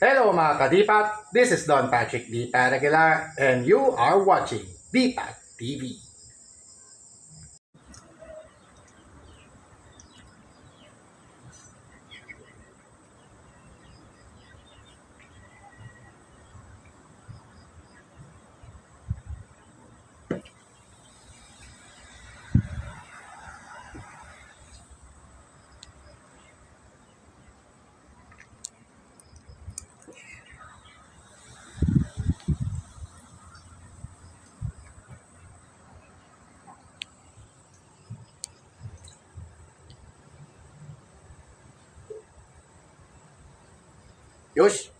Hello mga kadipat, this is Don Patrick D. Paragular and you are watching Dipat TV. Yush!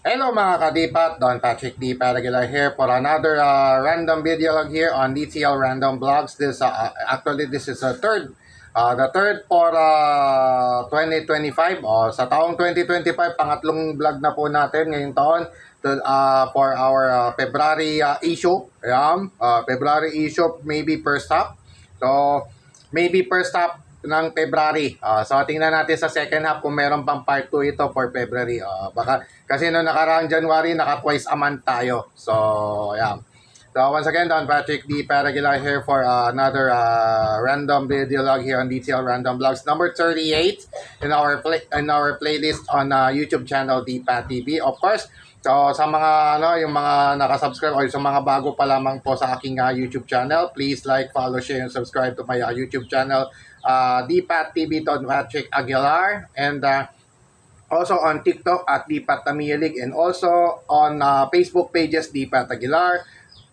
Hello mga kadipat, Don Patrick D. Paragular here for another random video log here on DTL Random Vlogs. This is the third for 2025. Sa taong 2025, pangatlong vlog na po natin ngayong taon for our February issue. February issue, maybe first half. So, maybe first half ng February. So tingnan natin sa second half kung meron pang part 2 ito for February. Baka kasi no nakaraang January naka twice a month tayo. So yeah. So once again, Don Patrick D. Paragular here for another random video log here on DTL Random Vlogs number 38 in our playlist on YouTube channel Dipat TV. Of course, so sa mga yung mga naka-subscribe o sa mga bago pa lamang po sa aking YouTube channel, please like, follow, share, and subscribe to my YouTube channel Dipat TV Don Patrick Aguilar, and also on TikTok at Dipat Tamiya League, and also on Facebook pages Dipat Aguilar,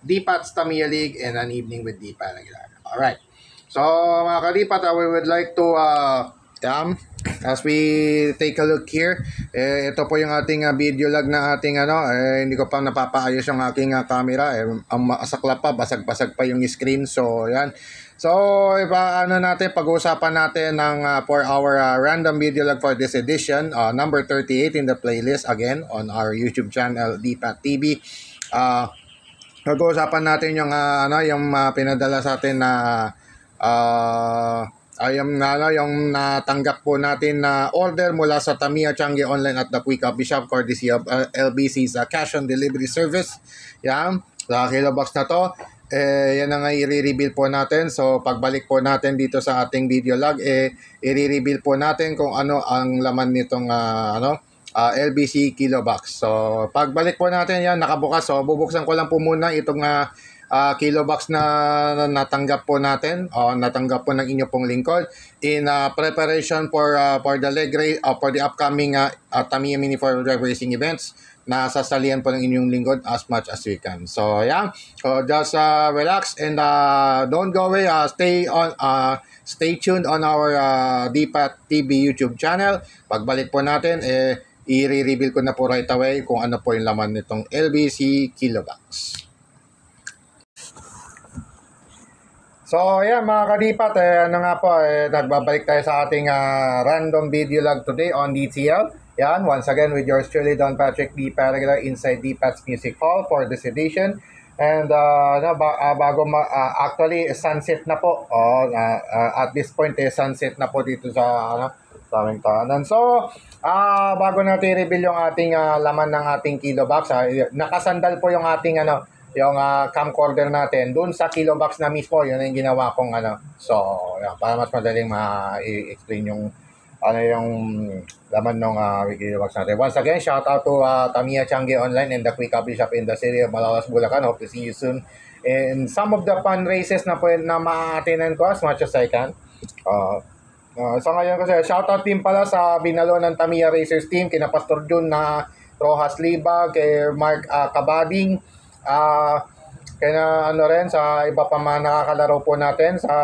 Dipat's Tamiya League, and An Evening with Dipat Aguilar. Alright. So mga kalipat, we would like to as we take a look here, ito po yung ating video log na ating hindi ko pa napapaayos yung aking camera, ang masaklap pa, basag-basag pa yung screen. So yan. So pag-uusapan natin ng for our random video log for this edition, number 38 in the playlist, again on our YouTube channel Dipat TV. Pag-uusapan natin yung yung pinadala sa atin na yung natanggap po natin na order mula sa Tamiya Changi Online at the Quick Coffee Shop, courtesy of LBC's cash on delivery service. Yan, sa kilobox na to, yan ang i-reveal po natin. So pagbalik po natin dito sa ating video log, i-reveal po natin kung ano ang laman nitong LBC kilobox. So pagbalik po natin, yan nakabukas. So bubuksan ko lang po muna itong kilobox na natanggap po natin, natanggap po ng inyo pong lingkod in preparation for the leg race, for the upcoming Tamiya Mini 4 racing events na sasalihan po ng inyong lingkod as much as we can. So yeah, so just relax and don't go away. Stay tuned on our Dipat TV YouTube channel. Pagbalik po natin, i-reveal ko na po right away kung ano po yung laman nitong LBC kilobox. So yeah mga kadipat, nagbabalik tayo sa ating random video log today on DTL. Yan, once again with yours truly, Don Patrick D. Paragular inside Dipat's Music Hall for this edition. And actually sunset na po. At this point sunset na po dito sa aming tahanan. So bago natin i-reveal yung ating laman ng ating kilobox, nakasandal po yung ating yung camcorder natin doon sa kilobox na mismo. Yun yung ginawa kong So para mas madaling ma-explain yung yung laman ng kilobox natin. Once again, shout out to Tamiya Changi Online and the Quick Coffee Shop in the city of Malolos, Bulacan. Hope to see you soon in some of the fun races na ma-attenan ko as much as I can. So ngayon kasi shoutout din pala sa binalo ng Tamiya Racers team, kina Pastor Jun na Rojas Libag, kay Mark Kabading, kaya rin sa iba pa mga nakakalaro po natin sa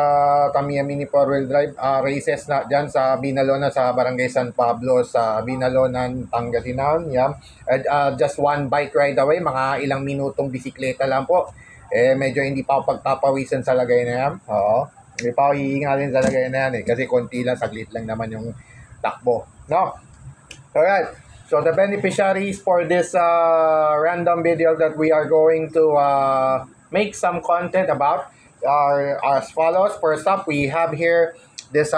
Tamiya Mini 4-wheel drive races na dyan sa Binalonan, sa Barangay San Pablo, sa Binalonan, Pangasinan. Yeah. Just one bike ride away, mga ilang minutong bisikleta lang po. Medyo hindi pa ako pagpapawisan sa lagay na yan. Oo. Hindi pa ako hihingalin sa lagay na yan kasi konti lang, saglit lang naman yung takbo. No? Alright. So the beneficiaries for this random video that we are going to make some content about are as follows. First up, we have here this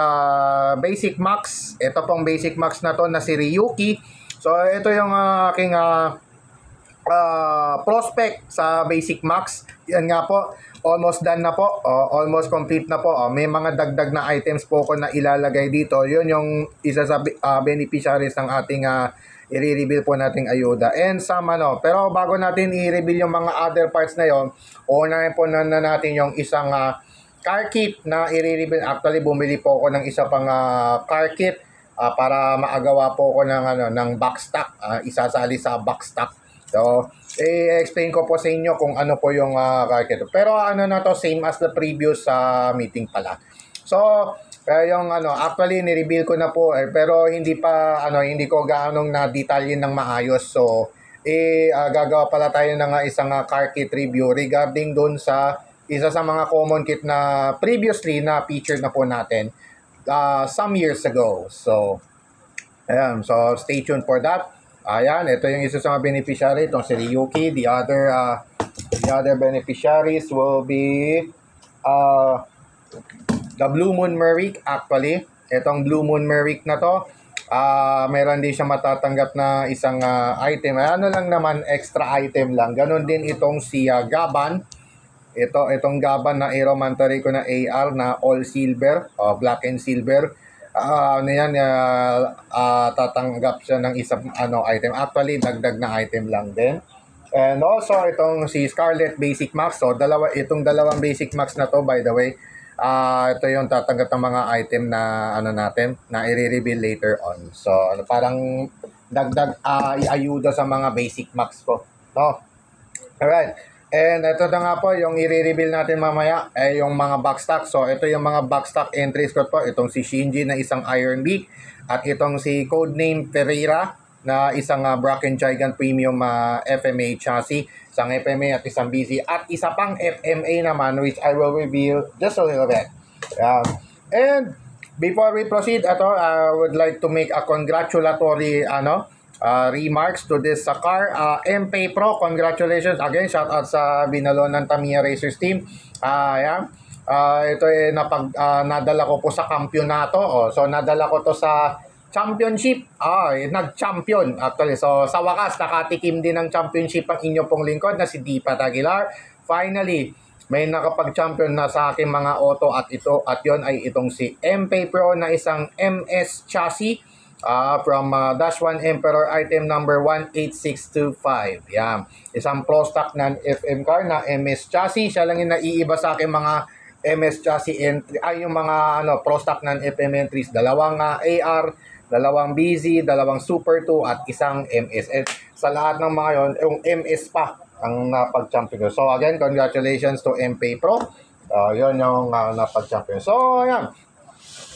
Basic Max. Ito pong Basic Max na to na si Ryuki. So ito yung aking prospect sa Basic Max. Yan nga po, almost done na po, almost complete na po. May mga dagdag na items po ko na ilalagay dito. Yun yung isa sa beneficiaries ng ating i-reveal po nating ayuda. And some pero bago natin i-reveal yung mga other parts na yon, unahin po na natin yung isang car kit na i-reveal. Actually, bumili po ako ng isa pang car kit para maagawa po ako ng backstock, isasali sa backstock. So, i-explain ko po sa inyo kung ano po yung car kit. Pero na to, same as the previous meeting pala. So, yung actually ni-reveal ko na po pero hindi pa hindi ko gaanong na-detalyin ng maayos. So, gagawa pala tayo ng isang car kit review regarding doon sa isa sa mga common kit na previously na featured na po natin some years ago. So, ayan. So, stay tuned for that. Ayan, ito yung isa sa mga beneficiary, itong si Ryuki. The other beneficiaries will be the Blue Moon Merrick. Actually, itong Blue Moon Merrick na to, meron din siya matatanggap na isang item. Ano lang naman, extra item lang. Ganon din itong si Gaban. Itong Gaban na Aero Mantareco na AR na all silver, black and silver. Tatanggap siya ng isang item. Actually, dagdag na item lang din. And also, itong si Scarlet Basic Max. So, itong dalawang Basic Max na to, by the way, ito yung tatanggap ng mga item na natin na i-reveal later on. So parang dagdag ayuda sa mga Basic Max ko, no? Alright, and ito na nga po yung i-reveal natin mamaya yung mga backstock. So ito yung mga backstock entries ko po. Itong si Shinji na isang Iron Beak, at itong si Codename Ferreira na isang Bracken Gigant Premium FMA chassis, isang FMA at isang BC, at isa pang FMA naman which I will reveal just a little bit. And before we proceed, I would like to make a congratulatory remarks to this car. MP Pro, congratulations again. Shout out sa binalo ng Tamiya Racers team. Ito nadala ko po sa kampyonato. So nadala ko to sa championship. Nag-champion actually. So sa wakas, nakatikim din ng championship ang inyo pong lingkod na si Dipa Aguilar. Finally, may nakapag-champion na sa aking mga auto, at yon ay itong si MP Pro na isang MS chassis from Dash 1 Emperor item number 18625. Yan. Isang pro stock na FM car na MS chassis. Siya lang yung naiiba sa aking mga MS chassis entry, yung mga pro stock ng FM entries. Dalawang AR, dalawang BZ, dalawang Super 2 at isang MS. And sa lahat ng mga yon, yung MS pa ang napag-champion. So again, congratulations to MP Pro. Yon yung napag-champion. So ayan.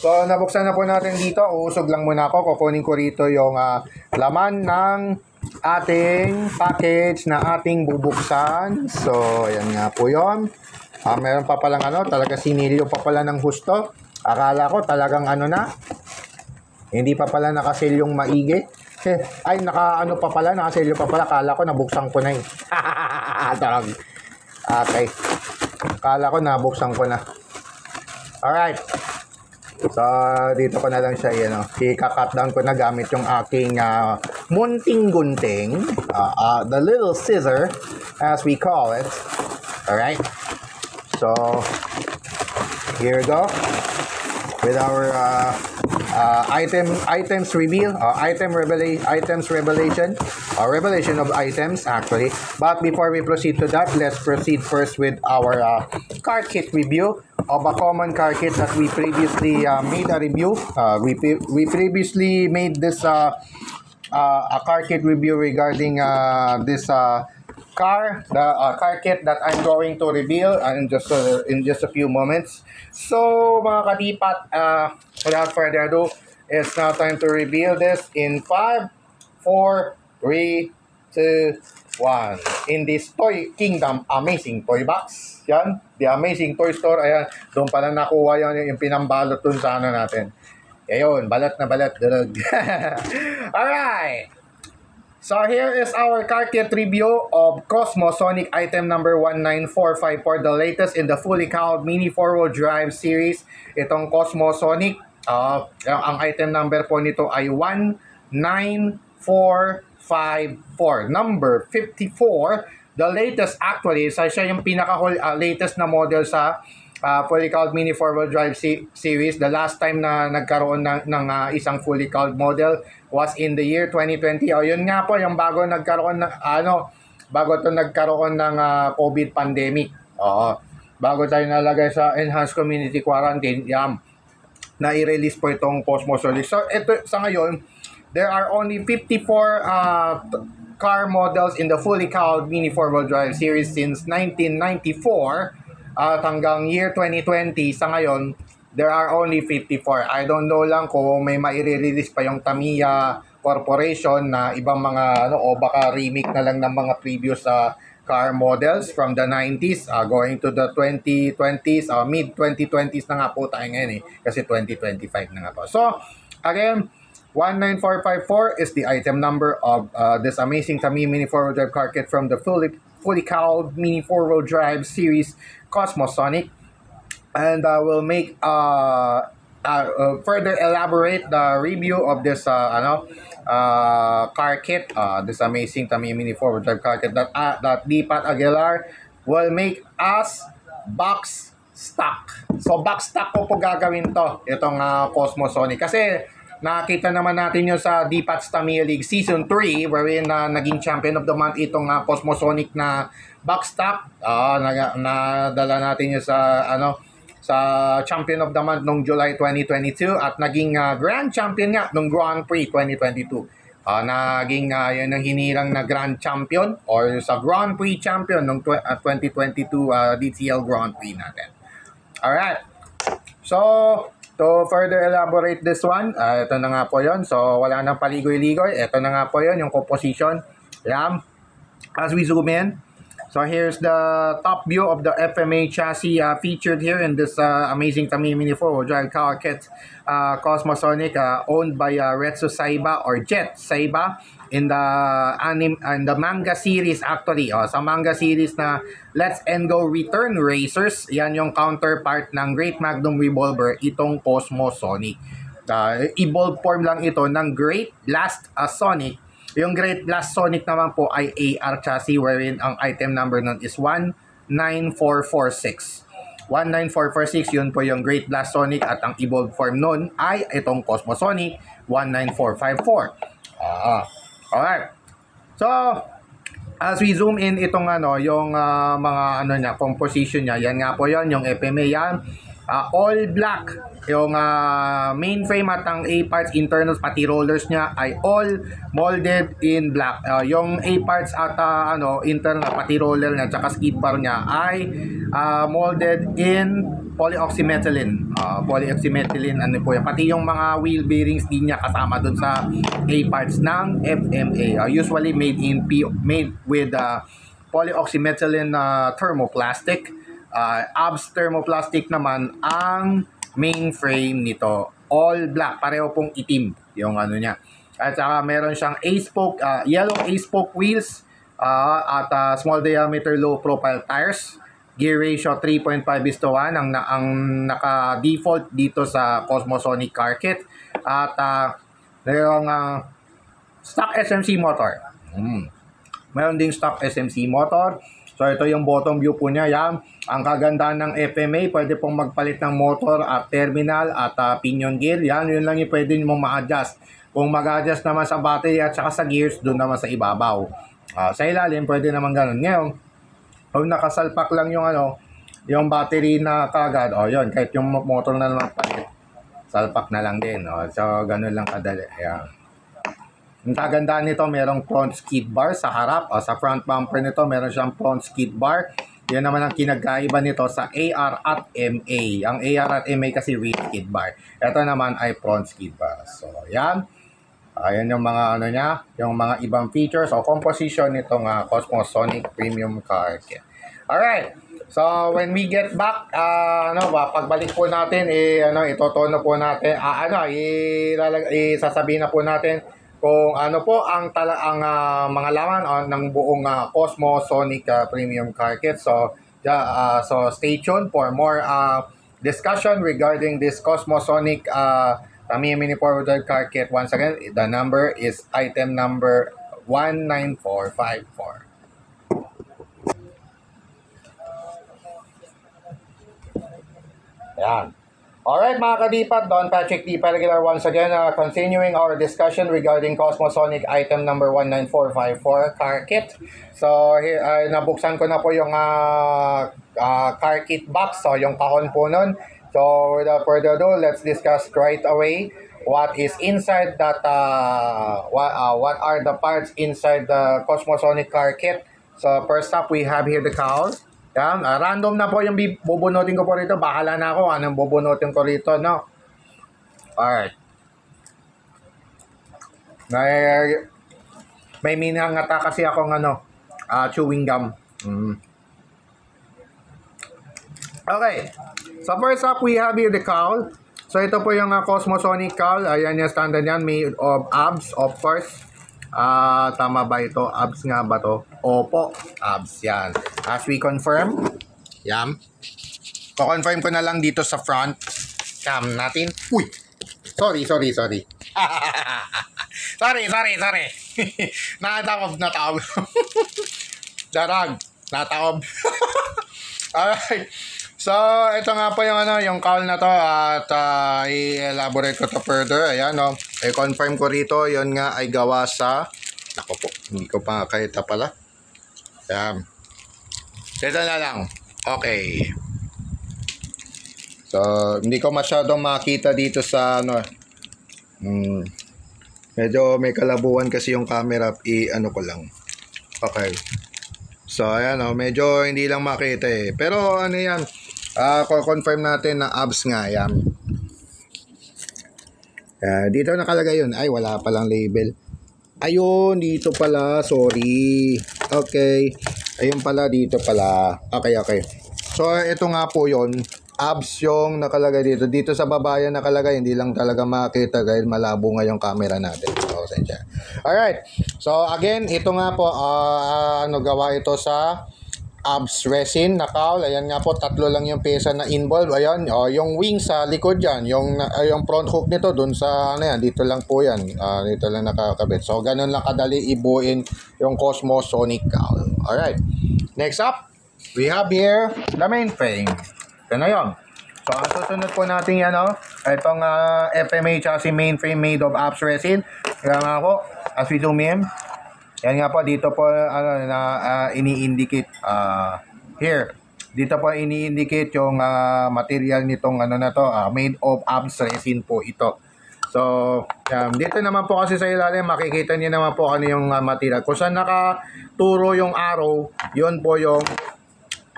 So nabuksan na po natin dito. Uusog lang muna ako. Kukunin ko rito yung laman ng ating package na ating bubuksan. So ayan nga po yon. Meron pa palang talaga sinilyo pa pala ng husto. Akala ko talagang hindi pa pala nakasil yung maigi. Ay, nakaselyo pa pala. Akala ko nabuksan ko na eh. Okay. Akala ko nabuksan ko na. Alright. So, dito ko na lang siya, i-cut down ko na gamit yung aking munting-gunting. The little scissor, as we call it. Alright. So, here we go. With our items reveal, revelation of items actually. But before we proceed to that, let's proceed first with our card kit review of a common card kit that we previously made a review. We previously made this a card kit review regarding this car kit that I'm going to reveal in just a few moments. So mga kadipat, without further ado, it's now time to reveal this in 5, 4, 3, 2, 1. In this Toy Kingdom Amazing Toy Box. Yan, the Amazing Toy Store. Ayan, doon pala nakuha yung pinambalot dun sa natin. Ayun, balat na balat. Alright. So here is our car kit review of Cosmosonic item number 19454, the latest in the fully cowled mini 4-wheel drive series. Itong Cosmosonic, ang item number po nito ay 19454. Number 54, the latest actually, siya yung latest na model sa fully cowled mini 4-wheel drive series. The last time na nagkaroon ng isang fully cowled model was in the year 2020. Yun nga po, yung bago nagkaroon ng nagkaroon ng COVID pandemic. Bago tayo nalagay sa enhanced community quarantine, na i-release po itong Cosmosonic. So ito sa ngayon, there are only 54 car models in the fully cowled mini 4-wheel drive series since 1994. At hanggang year 2020 sa ngayon, there are only 54. I don't know lang kung may maire-release pa yung Tamiya Corporation na ibang mga o baka remake na lang ng mga previous car models from the 90s going to the 2020s, mid 2020s na nga po tayo ngayon kasi 2025 na nga po. So again, 19454 is the item number of this amazing Tamiya mini 4-wheel drive car kit from the fully cowled mini 4-wheel drive series Cosmosonic, and we'll make further elaborate the review of this car kit, this amazing Tamiya mini 4-wheel drive car kit that Dipat Aguilar will make us box stock. So box stock po gagawin to, itong Cosmosonic, kasi nakita naman natin yun sa Dipat's Tamiya League Season 3 wherein naging champion of the month itong Cosmosonic na box stock. Nadala natin yun sa champion of the month nung July 2022 at naging grand champion nga nung Grand Prix 2022. Naging yun ang hinirang na grand champion or sa Grand Prix champion nung 2022 DTL Grand Prix natin. Alright. So to further elaborate this one, ito na nga po yun. So wala nang paligoy-ligoy. Ito na nga po yun, yung composition. As we zoom in, so here's the top view of the FMA chassis featured here in this amazing Tamiya mini 4-wheel drive car kit Cosmosonic, owned by Retsu Saiba or Jet Saiba in the manga series actually. Sa manga series na Let's and Go Return Racers, yan yung counterpart ng Great Magnum Revolver, itong Cosmosonic. Evolved form lang ito ng Great Blast Sonic. Yung Great Blast Sonic naman po ay AR chassis wherein ang item number nun is 19446. 19446, yun po yung Great Blast Sonic at ang evolved form nun ay itong Cosmosonic 19454. Alright. So, as we zoom in itong yung mga niya, composition niya, yan nga po yon yung FMA yan. All black yung main frame at ang A-parts, internals, pati rollers niya ay all molded in black. Yung A-parts at internal, pati roller niya, tsaka skid bar niya ay molded in polyoxymethylene. Polyoxymethylene, po yan. Pati yung mga wheel bearings din niya kasama dun sa A-parts ng FMA. Usually made with polyoxymethylene thermoplastic. Abs thermoplastic naman ang main frame nito. All black, pareho pong itim yung niya. At saka meron siyang A-spoke, yellow A-spoke wheels at small diameter low profile tires. Gear ratio 3.5:1 ang naka-default dito sa Cosmosonic car kit. At mayroong stock SMC motor. Meron ding stock SMC motor. So ito yung bottom view po niya. Yan. Ang kagandahan ng FMA, pwede pong magpalit ng motor at terminal at pinion gear. Yun lang yung pwede mong ma-adjust. Kung mag-adjust naman sa battery at saka sa gears, doon naman sa ibabaw. Sa ilalim, pwede naman ganun. Ngayon, kung nakasalpak lang yung battery na kagad, yun, kahit yung motor na naman palit, salpak na lang din. So, ganun lang kadali. Ayan. Ang kagandahan nito, merong front skid bar sa harap. Sa front bumper nito, meron siyang front skid bar. Yan naman ang kinagkaiba nito sa AR at MA. Ang AR at MA kasi rear skid bar. Ito naman ay front skid bar. So, yan. Ayan yung mga niya, yung mga ibang features o composition nitong Cosmosonic Premium Car Kit. Alright. So, when we get back, pagbalik po natin, itotono po natin, sasabihin na po natin kung ano po ang mga laman ng buong Cosmo Sonic Premium Car Kit. So, so stay tuned for more discussion regarding this Cosmo Sonic Tamiya Mini 4-wheel car kit. Once again, the number is item number 19454. Ayan. Alright mga kadipat, Don Patrick D. Pellicular once again, continuing our discussion regarding Cosmo Sonic item number 19454 car kit. So here, nabuksan ko na po yung car kit box, so yung kahon po nun. So without further ado, let's discuss right away what is inside that, what are the parts inside the Cosmo Sonic car kit. So first up, we have here the cowl. Yan, random na po yung bubunutin ko po rito. Bahala na ako anong bubunutin ko rito, no? Alright. May minangata kasi akong chewing gum. Okay. So first up, we have here the cowl. So ito po yung Cosmo Sonic cowl. Ayan yung standard yan. Made of abs, of course. Tama ba ito? Abs nga ba to? Opo, abs yan. As we confirm, yan. Ko-confirm ko na lang dito sa front cam natin. Uy! Sorry. sorry. Nataob. Darag. Nataob. Alright. So, ito nga po yung cowl na to at i-elaborate ko to further. Ayan, no. I-confirm ko rito, yun nga ay gawa sa, ako po, hindi ko pa kahita pala. Ayan. Ito na lang. Okay. So, hindi ko masyadong makita dito sa, medyo may kalabuan kasi yung camera, ko lang. Okay. So, ayan, medyo hindi lang makita eh. Pero, yan, confirm natin na abs nga, yan. Dito nakalagay yun. Ay, wala palang label. Ayun, dito pala. Sorry. Okay. Ayun pala, dito pala. Okay. So, ito nga po yun. Abs yung nakalagay dito. Dito sa baba yan nakalagay. Hindi lang talaga makita dahil malabo nga yung camera natin. So, sensya. Alright. So, again, ito nga po, gawa ito sa abs resin na cowl. Ayan nga po, 3 lang yung pesa na involved. Ayan, yung wing sa likod yan, yung front hook nito dun sa yan, dito lang po yan. Dito lang nakakabit. So ganun lang kadali ibuin yung Cosmo Sonic cowl. Alright. Next up, we have here the mainframe. Ito na yun. So ang susunod po natin yan, itong FMA chassis mainframe made of abs resin. Kaya nga po, as we zoom in, yan nga po, dito po ini-indicate here. Dito po ini-indicate yung material nitong made of abs resin po ito. So, dito naman po kasi sa ilalim, makikita niyo naman po ano yung material. Kung saan nakaturo yung arrow, yun po yung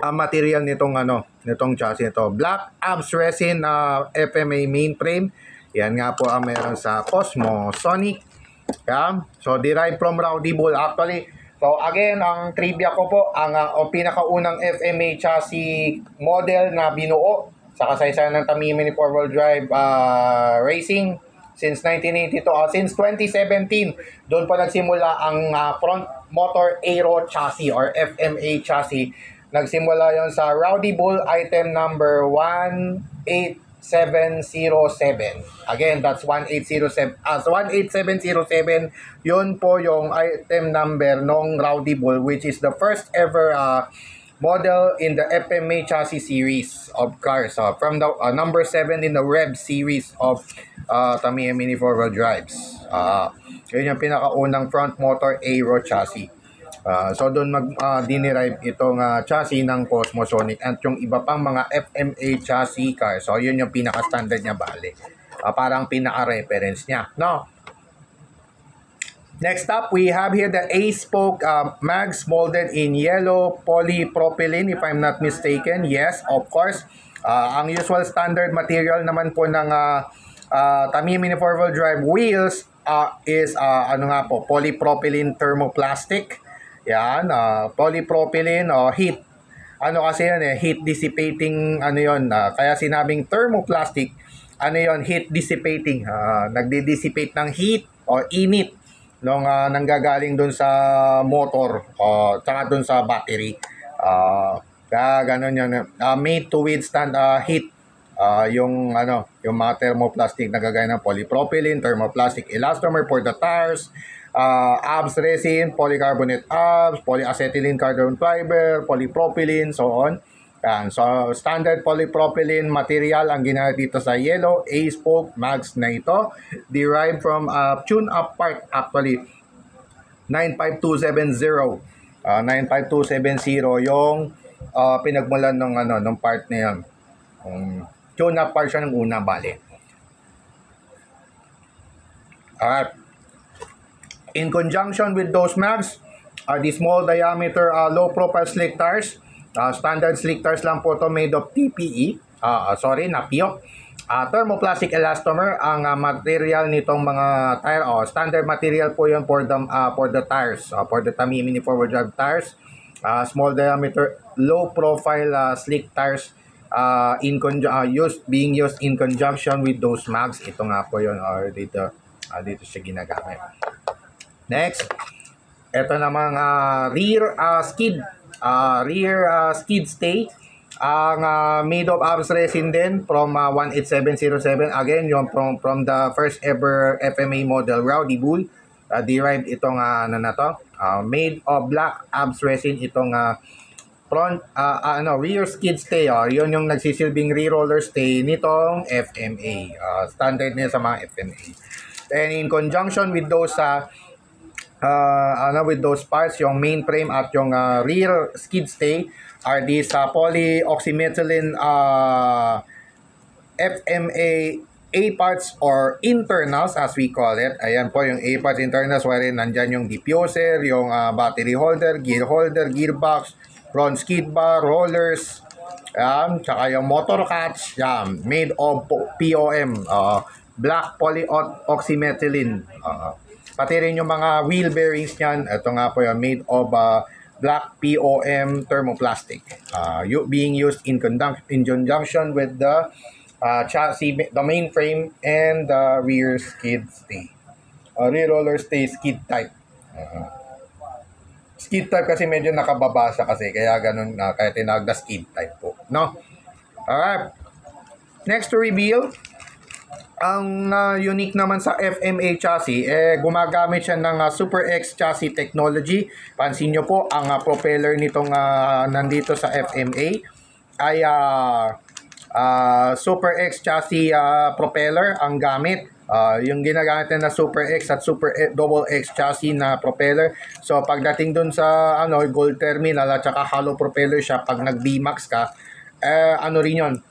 material nitong chassis ito. Black abs resin FMA mainframe. Yan nga po ang meron sa Cosmo Sonic. Yeah. So, derived from Rowdy Bull. Actually, so again, ang trivia ko po, ang pinakaunang FMA chassis model na binuo sa kasaysayan ng Tamiya Mini 4-wheel drive racing since 1982, since 2017, doon po nagsimula ang front motor aero chassis or FMA chassis. Nagsimula yon sa Rowdy Bull item number 18707. Again, that's 18707. So 18707, yun po yung item number ng Rowdy Bull, which is the first ever model in the FMA chassis series of cars. From the number 7 in the Rev series of Tamiya Mini 4-wheel drives. Yun yung pinakaunang front motor aero chassis. So doon dinerive itong chassis ng Cosmo Sonic at yung iba pang mga FMA chassis car. So yun yung pinaka-standard niya bale. Parang pinaka-reference niya, no? Next up, we have here the A-spoke mags molded in yellow polypropylene, if I'm not mistaken. Yes, of course. Ang usual standard material naman po ng Tamiya Mini 4-wheel drive wheels is polypropylene thermoplastic. Yan, polypropylene heat. Kasi yan heat dissipating kaya sinabing thermoplastic, heat dissipating. Nagdi-dissipate ng heat o init nung nanggagaling dun sa motor tsaka dun sa battery. Kaya ganun yun. Made to withstand heat. Yung yung mga thermoplastic na gagaya ng polypropylene, thermoplastic elastomer for the tires, ABS resin, polycarbonate ABS, polyacetylene carbon fiber, polypropylene, so on. Yan. So, standard polypropylene material ang ginamit dito sa yellow A-spoke mags na ito. Derived from tune-up part, actually. 95270. 95270 yung pinagmulan ng part na yan. Tune-up part siya ng una, bale. Alright. In conjunction with those mags are the small diameter low profile slick tires. Standard slick tires lang po to, made of TPE. Napio. Thermoplastic elastomer ang material nitong mga tire. Standard material po yun for the tires, for the Tamiya forward drive tires. Small diameter low profile slick tires being used in conjunction with those mags. Ito nga po yun, dito siya ginagamit. Next, ito namang rear skid stay. Ang made of ABS resin din from 18707. Again, yung from the first ever FMA model Rowdy Bull. Derived itong made of black ABS resin itong front rear skid stay. Yun yung nagsisilbing rear roller stay nitong FMA. Standard niya sa mga FMA. And in conjunction with those with those parts, yung main frame at yung rear skid stay are these polyoxymethylene FMA A parts or internals as we call it. Ayan po yung A parts internals, wherein nandyan yung diffuser, yung battery holder, gearbox, front skid bar, rollers, tsaka yung motor catch, made of POM, black polyoxymethylene. Pati rin yung mga wheel bearings niyan, ito nga po yung made of black POM thermoplastic, being used in conjunction with the chassis, the main frame, and the rear skid stay. Rear roller stay skid type. Skid type kasi medyo nakababa siya kasi, kaya ganun, kaya tinawag na skid type po. No? Alright. Next to reveal, ang unique naman sa FMA chassis, gumagamit siya ng Super X chassis technology. Pansin nyo po, ang propeller nitong nandito sa FMA ay Super X chassis propeller ang gamit. Yung ginagamit na Super X at Super Double X chassis na propeller. So pagdating dun sa gold terminal at saka hollow propeller siya, pag nag-VMAX ka, rin yun,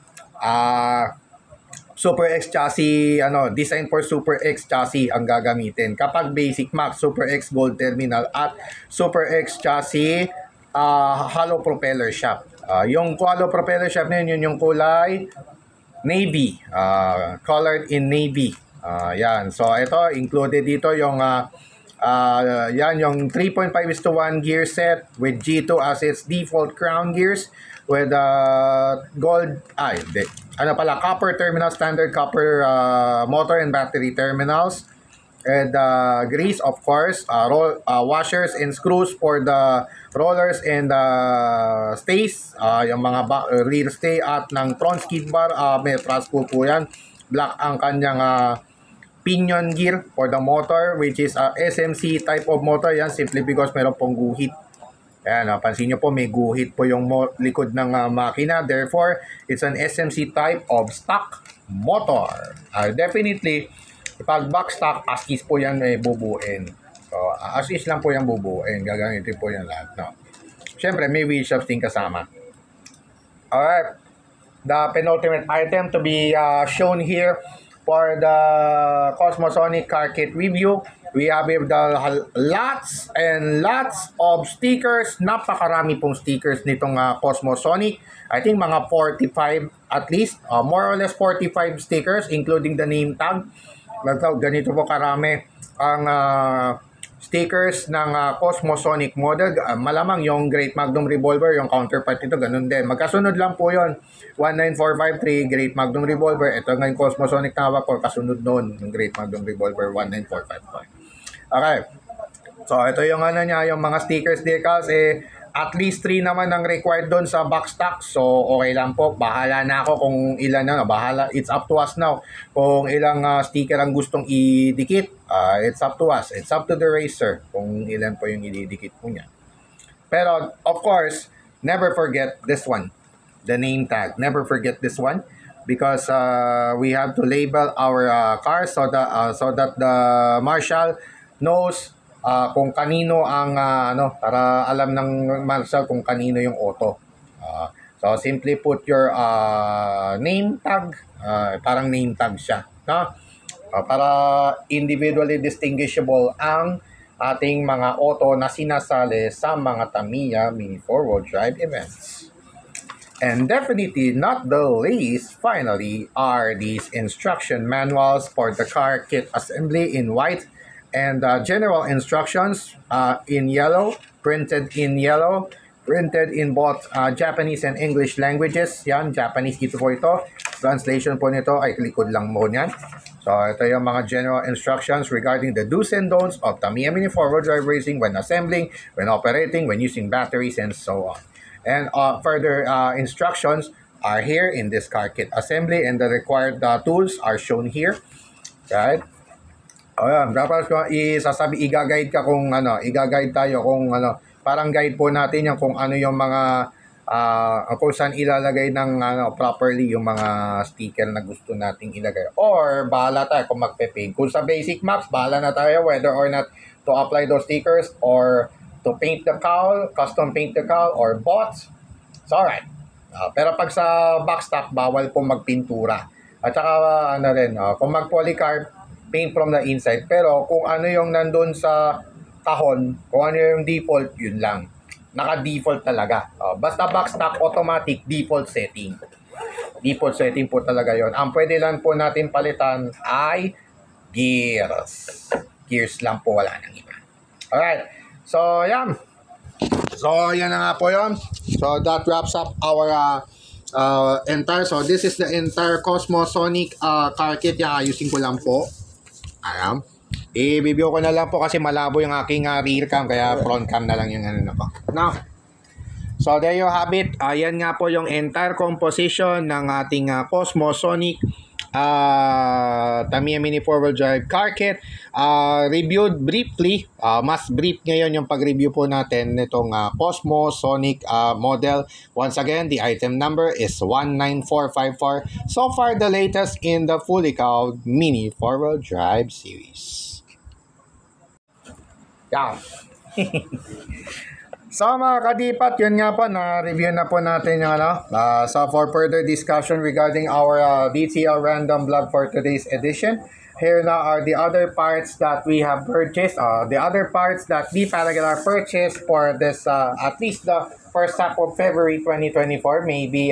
Super X chassis, design for Super X chassis ang gagamitin. Kapag basic max, Super X gold terminal at Super X chassis hollow propeller shaft. Yung hollow propeller shaft na yun yung kulay navy, colored in navy. Yan. So ito included dito yung yung 3.5:1 gear set with G2 as its default crown gears with copper terminal, standard copper motor and battery terminals, and grease, of course, washers and screws for the rollers and stays, yung mga rear stay at ng front skid bar, may transpo po yan. Black ang kanyang pinion gear for the motor, which is SMC type of motor yan, simply because meron pong guhit. Ayan, pansin nyo po, may guhit po yung likod ng makina. Therefore, it's an SMC type of stock motor. Definitely, pag back stock, as is po yan bubuin. So, as is lang po yan bubuin. Gagamitin po yan lahat. No? Siyempre, may wheel shafts din kasama. Alright. The penultimate item to be shown here for the Cosmosonic car kit review, we have lots and lots of stickers. Napakarami pong stickers nitong Cosmosonic. I think mga 45 at least, more or less 45 stickers including the name tag. Ganito po karami ang stickers ng Cosmosonic model. Malamang yung Great Magnum Revolver, yung counterpart nito, ganun din. Magkasunod lang po yon. 19453 Great Magnum Revolver. Ito nga yung Cosmosonic na hawak ko, kasunod noon yung Great Magnum Revolver 19455. Okay. So, ito yung ano niya, yung mga stickers, decals, at least 3 naman ang required doon sa box stock. So, okay lang po. Bahala na ako kung ilan na. Bahala. It's up to us now. Kung ilang sticker ang gustong idikit, it's up to us. It's up to the racer kung ilan po yung ididikit po niya. Pero, of course, never forget this one. The name tag. Never forget this one. Because we have to label our car so that the marshal knows kung kanino ang para alam ng marshal kung kanino yung auto. So simply put your name tag, parang name tag siya, no? Para individually distinguishable ang ating mga auto na sinasali sa mga Tamiya Mini 4-wheel drive events. And definitely not the least, finally, are these instruction manuals for the car kit assembly in white and general instructions in yellow, printed in both Japanese and English languages. Yan, Japanese ito po ito. Translation po nito ay likod lang mo niyan. So, ito yung mga general instructions regarding the do's and don'ts of Tamiya Mini 4-wheel drive racing when assembling, when operating, when using batteries, and so on. And further instructions are here in this car kit assembly, and the required tools are shown here. Right? Ayan, dapat ko i-guide ka kung i-guide tayo kung parang guide po natin yung kung ano yung mga kung saan ilalagay ng properly yung mga sticker na gusto nating ilagay. Or bahala tayo kung magpe-paint. Kung sa basic maps, bahala na tayo whether or not to apply those stickers or to paint the cowl, custom paint the cowl, or bots. It's alright. Pero pag sa backstop, bawal po magpintura. At saka kung mag-polycarb, paint from the inside. Pero kung ano yung nandun sa kahon, kung ano yung default, yun lang. Naka-default talaga. Basta backstop, automatic, default setting. Default setting po talaga yon. Ang pwede lang po natin palitan ay gears. Gears lang po, wala nang iba. Alright. So, yan. So, yan na nga po yun. So, that wraps up our entire. So, this is the entire Cosmosonic car kit. Yan, ayusin ko lang po. Ayan. I-review ko na lang po kasi malabo yung aking rear cam, kaya front cam na lang yung po. Now, so there you have it. Ayan nga po yung entire composition ng ating Cosmosonic Tamiya Mini 4-wheel drive car kit. Reviewed briefly, mas brief ngayon yung pag-review po natin nitong Cosmosonic model. Once again, the item number is 19454. So far, the latest in the fully cowed Mini 4-wheel drive series. Yeah. So mga kadipat, yun nga po, na-review na po natin yung so for further discussion regarding our DTL random vlog for today's edition, here now are the other parts that we have purchased, the other parts that the Paraguay purchased for this, at least the first half of February 2024. Maybe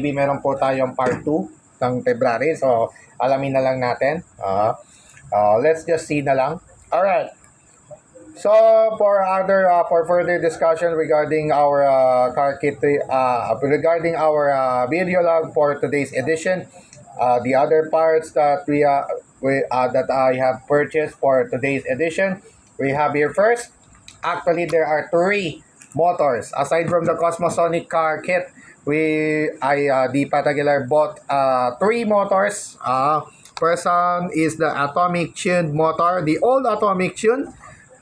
meron po tayong part 2 ng February, so alamin na lang natin. Let's just see na lang. Alright. So for further discussion regarding our car kit, regarding our video log for today's edition, the other parts that that I have purchased for today's edition, we have here first. Actually, there are 3 motors aside from the Cosmosonic car kit. The Pataguilar bought 3 motors. First one is the atomic tuned motor, the old atomic tune.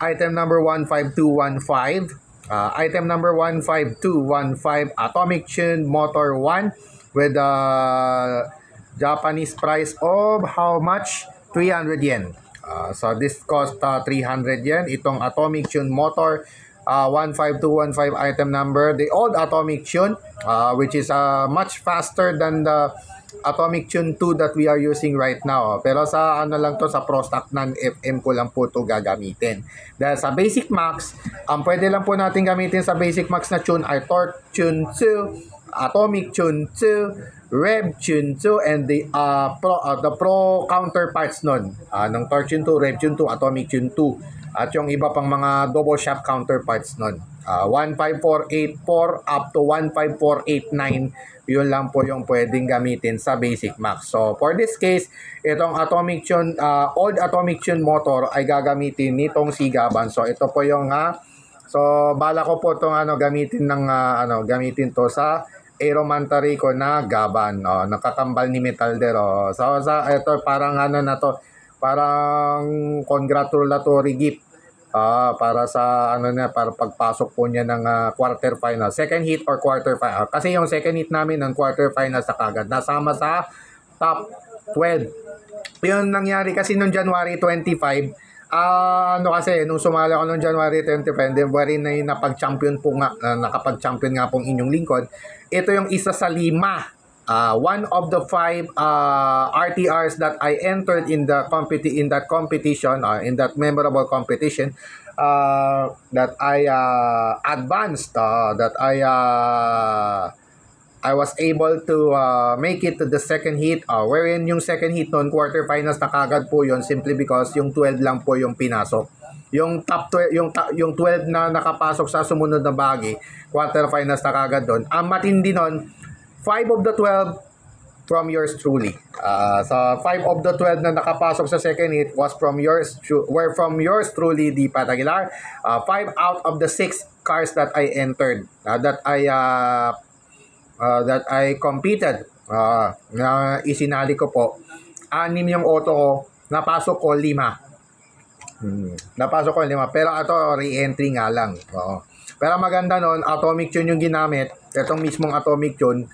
Item number 15215. Item number 15215, atomic tuned motor 1 with a Japanese price of how much? 300 yen. So this cost 300 yen. Itong atomic tuned motor 15215 item number. The old atomic tune, which is much faster than the atomic tune 2 that we are using right now. Pero sa lang to, sa Pro Stock non-FM ko lang po to gagamitin. Dahil sa Basic Max, ang pwede lang po natin gamitin sa Basic Max na tune ay Torque Tune 2, Atomic Tune 2, Rev Tune 2, and the Pro counterparts nun. Ng Torque Tune 2, Rev Tune 2, Atomic Tune 2. at yung iba pang mga double shaft counterparts nun. 15484 up to 15489, yun lang po yung pwedeng gamitin sa basic max. So for this case, itong Atomic Tune, old Atomic Tune motor ay gagamitin nitong si Gaban. So ito po yung so bala ko po itong gamitin ng gamitin to sa Aeromantaray ko na Gaban, nakakambal ni Metalder. So ito parang na to, parang congratulatory gift para sa para pagpasok po niya ng quarter final, second heat or quarter final. Kasi yung second heat namin ng quarter final sa kagad nasama sa top 12. Yun nangyari kasi noong January 25. Kasi nung sumali ako noong January 25, February na yung napag-champion po nga, nakapag-champion nga pong inyong lingkod. Ito yung isa sa 5, one of the 5 RTRs that I entered in that competition, in that memorable competition, that I advanced, that I was able to make it to the second heat, wherein yung second heat noon, quarterfinals na kagad po yun, simply because yung 12 lang po yung pinasok. Yung top 12, yung 12 na nakapasok sa sumunod na bagi, quarterfinals na kagad doon. Ang matindi noon, 5 of the 12 from yours truly. So 5 of the 12 na nakapasok sa second heat were from yours truly, D. Pat Aguilar. 5 out of the 6 cars that I entered, that I competed, na isinali ko po, 6 yung auto ko, napasok ko 5. Napasok ko 5, pero ito re-entry nga lang. Pero maganda nun, Atomic Tune yung ginamit. Itong mismong Atomic Tune,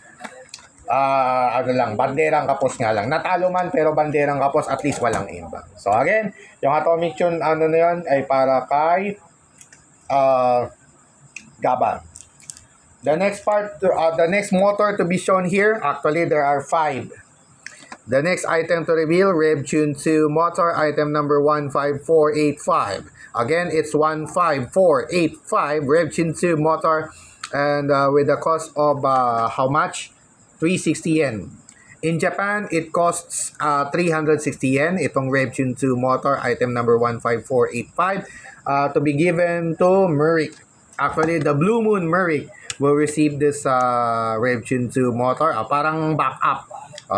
banderang kapos nga lang. Natalo man, pero banderang kapos, at least walang imbang. So again, yung Atomic Tune, na yun, ay para kay Gaban. The next motor to be shown here, actually there are 5. The next item to reveal, RevTune 2 motor, item number 15485. Again, it's 15485, RevTune 2 motor, and with the cost of how much? 360 yen. In Japan, it costs 360 yen, itong RevTune 2 motor, item number 15485, to be given to Merrick. Actually, the Blue Moon Merrick will receive this RevTune 2 motor, parang backup.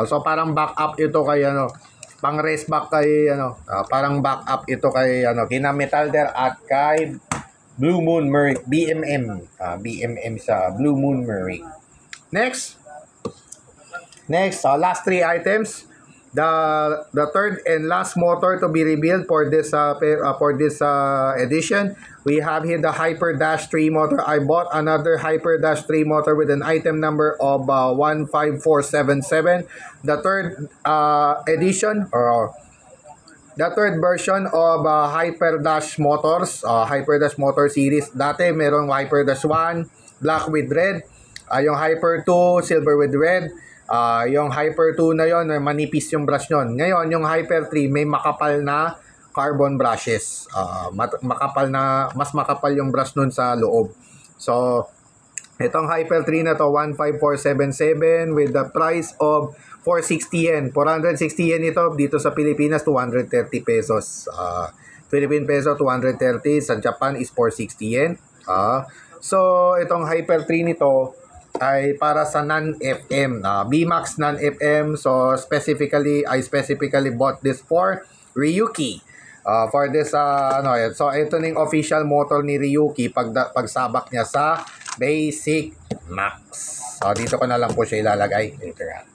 So parang backup ito kay pang race back kay parang backup ito kay kina Metalder at kay Blue Moon Merrick, BMM. BMM sa Blue Moon Merrick. Next, last 3 items. The third and last motor to be revealed for this edition, we have here the Hyper Dash 3 motor. I bought another Hyper Dash 3 motor with an item number of 15477. The third edition, or the third version of Hyper Dash motors, Hyper Dash motor series. Dati merong Hyper Dash 1 black with red, yung Hyper 2 silver with red. Yung Hyper 2 na yon, manipis yung brush nun. Ngayon, yung Hyper 3 may makapal na carbon brushes. Mas makapal yung brush nun sa loob. So, itong Hyper 3 na to, 15477 with the price of 460 yen. 460 yen ito dito sa Pilipinas, 230 pesos. Philippine peso, 230. Sa Japan is 460 yen. So, itong Hyper 3 nito ay para sa non-FM, BMAX non-FM. So I specifically bought this for Ryuki. For this so ito ning official motor ni Ryuki pagsabak niya sa Basic Max. So dito ko na lang po siya ilalagay later.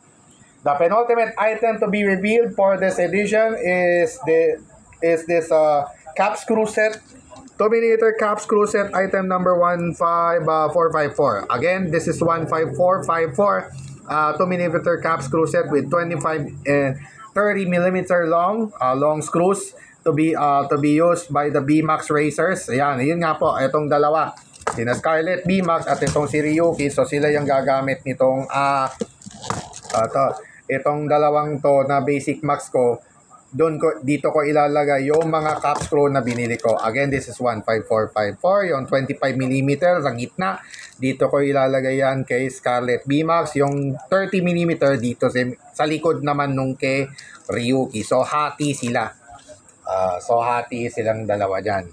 The penultimate item to be revealed for this edition is this cap screw set. 2mm cap screw set, item number 15454. Again, this is 15454. 2mm cap screw set with 25 and 30mm long screws to be used by the BMAX racers. Ayan, yun nga po, itong dalawa. Sina Scarlett BMAX at itong si Ryuki. So sila yung gagamit nitong itong dalawang to na Basic Max ko. Dito ko ilalagay yung mga cap screw na binili ko. Again, this is 15454, yung 25mm sa gitna. Dito ko ilalagay yan kay Scarlett BMAX. Yung 30mm dito sa likod naman nung kay Ryuki. So, hati sila. So hati silang dalawa dyan.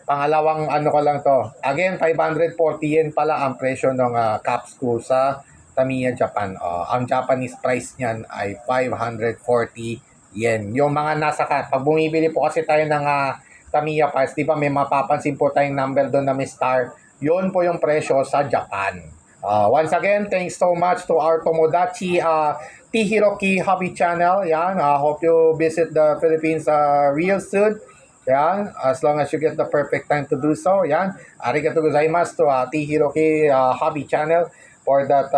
Pangalawang ano ko lang to. Again, 540 yen pala ang presyo ng caps ko sa Tamiya Japan. Ang Japanese price niyan ay 540 yen. Yung mga nasa pag bumibili po kasi tayo ng Tamiya parts, di ba may mapapansin po tayong number doon na may star. Yun po yung presyo sa Japan. Once again, thanks so much to our Tomodachi T-Hiroki Hobby Channel. Yan, hope you visit the Philippines real soon. Yan, as long as you get the perfect time to do so. Yan, arigatou gozaimasu to T-Hiroki Hobby Channel for that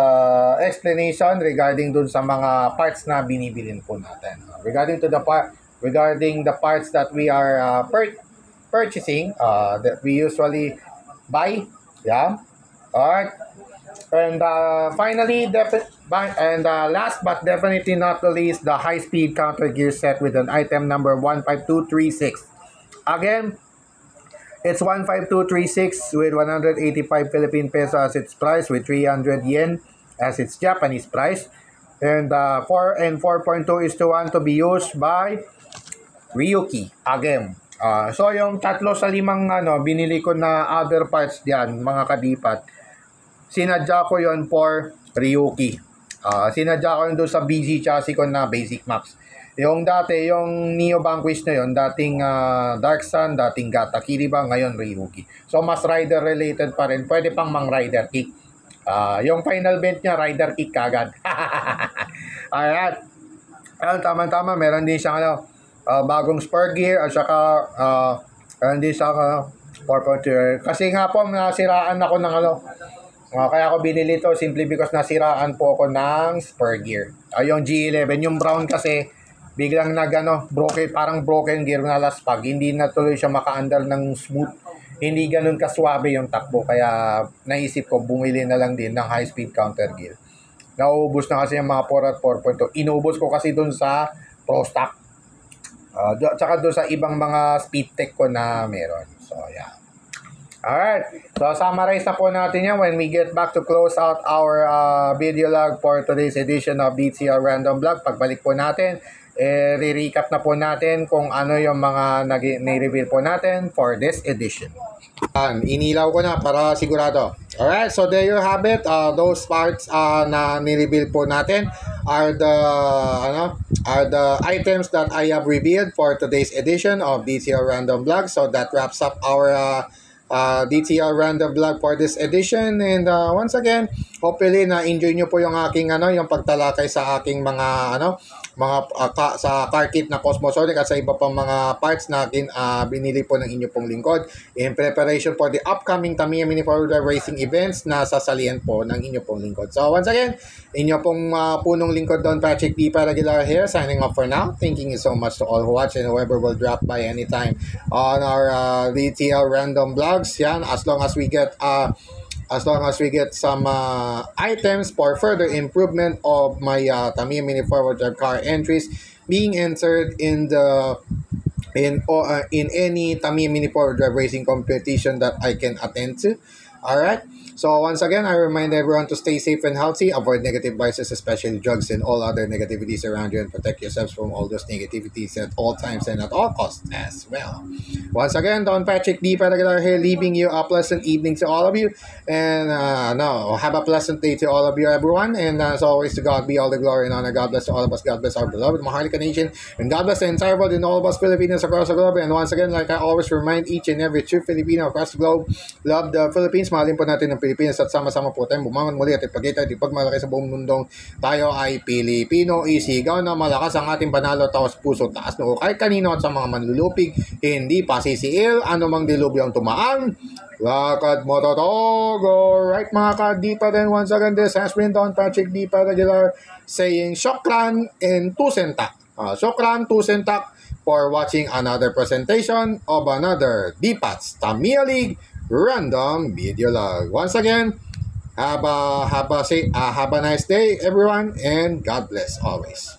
explanation regarding dun sa mga parts na binibilin po natin. Regarding the parts that we are purchasing, that we usually buy. Yeah. Alright. And finally, last but definitely not the least, the high-speed counter gear set with an item number 15236. Again, it's 15236 with 185 Philippine peso as its price, with 300 yen as its Japanese price. And 4 and 4.2:1 to be used by Ryuki. Again, so yung 3 sa 5 binili ko na other parts diyan, mga kadipat. Sinadya ko yon for Ryuki. Sinadya ko yun doon sa BG chassis ko na Basic Max. Yung dati, yung Neo Vanquish na yun, dating Dark Sun, dating Gata Kiriba, ngayon Ryuki. So, mas rider related pa rin. Pwede pang mang rider kick. Yung final bent niya, rider kick kagad. Alright. Tama-tama, meron din siyang bagong spur gear at saka meron din siyang 4.2. Kasi nga po, nasiraan ako ng kaya ako binili to simply because nasiraan po ako ng spur gear. Yung G11, yung brown kasi biglang broken, parang broken gear na laspag. Hindi na tuloy siya maka-andal ng smooth. Hindi ganun kaswabe yung takbo. Kaya naisip ko, bumili na lang din ng high-speed counter gear. Nauubos na kasi yung mga 4 at 4.2. Inubos ko kasi dun sa Pro Stock. Tsaka dun sa ibang mga speed tech ko na meron. So, yeah. Alright. So, summarize na po natin yan when we get back to close out our video log for today's edition of DTR Random Vlog. Pagbalik po natin, re-recap na po natin kung ano yung mga nai-reveal po natin for this edition. Inilaw ko na para sigurado. Alright, so there you have it. Those parts na ni-reveal po natin are the items that I have revealed for today's edition of DTR Random Vlog. So that wraps up our DTR Random Vlog for this edition. And once again, hopefully na-enjoy nyo po yung aking yung pagtalakay sa aking mga sa car kit na Cosmosonic at sa iba pang mga parts na binili po ng inyo pong lingkod in preparation for the upcoming Tamiya Mini 4-wheel racing events na sasalihan po ng inyo pong lingkod. So once again, inyo pong punong lingkod Don Patrick D. Paragular here, signing off for now. Thanking you so much to all who watch and whoever will drop by anytime on our DTL Random Vlogs. Yan, as long as we get some items for further improvement of my Tamiya Mini 4-wheel drive car entries being entered in any Tamiya Mini 4-wheel drive racing competition that I can attend to. Alright. So once again, I remind everyone to stay safe and healthy, avoid negative vices, especially drugs and all other negativities around you, and protect yourselves from all those negativities at all times and at all costs as well. Once again, Don Patrick D. Paragular here, leaving you a pleasant evening to all of you, and have a pleasant day to all of you, everyone. And as always, to God be all the glory and honor. God bless to all of us. God bless our beloved Maharlika Nation, and God bless the entire world and all of us Filipinos across the globe. And once again, like I always remind each and every true Filipino across the globe, love the Philippines. Mahalin po natin ang Pilipinas at sama-sama po tayong bumangon muli at ipagkita at ipagmalaki sa buong mundong tayo ay Pilipino. Isigaw na malakas ang ating panalo, taos puso, taas noo kahit kanino at sa mga manlulupig, hindi pasisiil, anumang dilubyo ang tumaan, lakad mo totog. Alright mga kadipa, then once again, this has been Don Patrick D. Paragular saying Shokran and Tusentak. Shokran, Tusentak for watching another presentation of another DPATS Tamiya League Random Video Log. Once again, have a nice day, everyone, and God bless always.